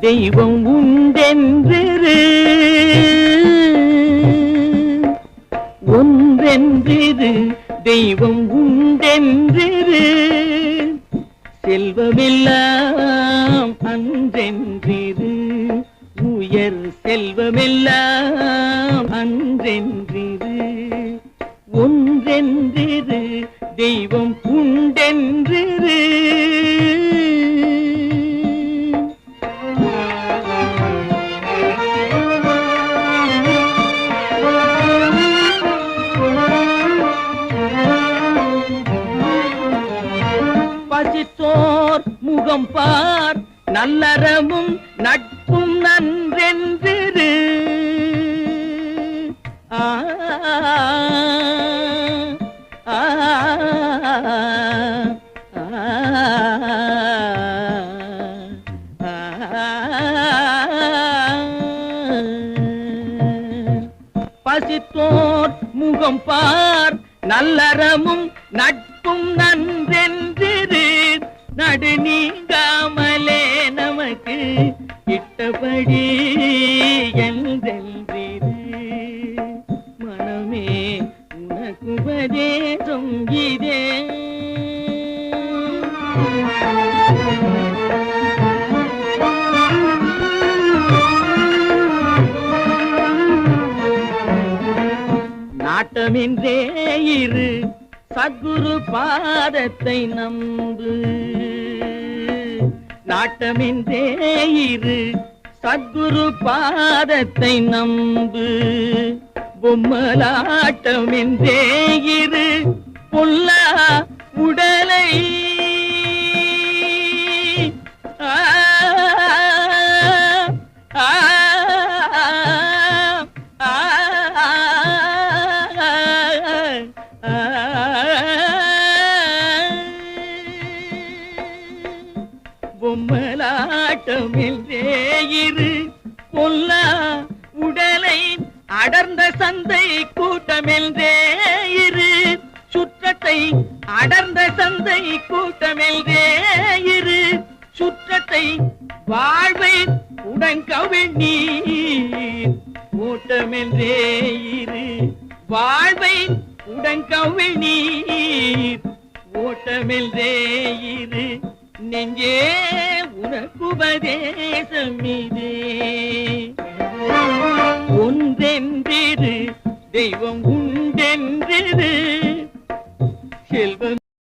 தெய்வம் உண்டென்றிரு, ஒன்றென்றிரு தெய்வம் உண்டென்றிரு, செல்வமெல்லாம் அன்றென்றிரு, உயர் செல்வமெல்லாம் அன்றென்றிரு, ஒன்றென்றிரு தெய்வம் உண்டென்றிரு. பசித்தோர் முகம் பார், நல்லறமும் நட்பும் நன்றென்றிரு, பசித்தோர் முகம் பார், நல்லறமும் நட்பும் நன்றென்றிரு, நடு நீங்காமலே நமக்கு இட்டபடி என்றென்றிரு, மனமே உனக்கு உபதேசம் இதே. நாட்டமின்றே இரு, சத்குரு பாதத்தை நம்பு, நாட்டமின்றே இரு, சத்குரு பாதத்தை நம்பு, பொம்மலாட்டமின்றே இரு, பொல்லா உடலை பொம்மலாட்டமின்றே இரு, பொல்லா உடலை அடர்ந்த சந்தை கூட்டமின்றே இரு, சுற்றத்தை அடர்ந்த சந்தை கூட்டமின்றே இரு, சுற்றத்தை வாழ்வை உடன்கவிழ் நீர் ஓட்டமின்றே இரு, வாழ்வை உடன்கவிழ் நீர் ஓட்டமின்றே இரு, நெஞ்சே உனக்கு உபதேசம் இதே. ஒன்றென்றிரு தெய்வம் உண்டென்றிரு, செல்வம்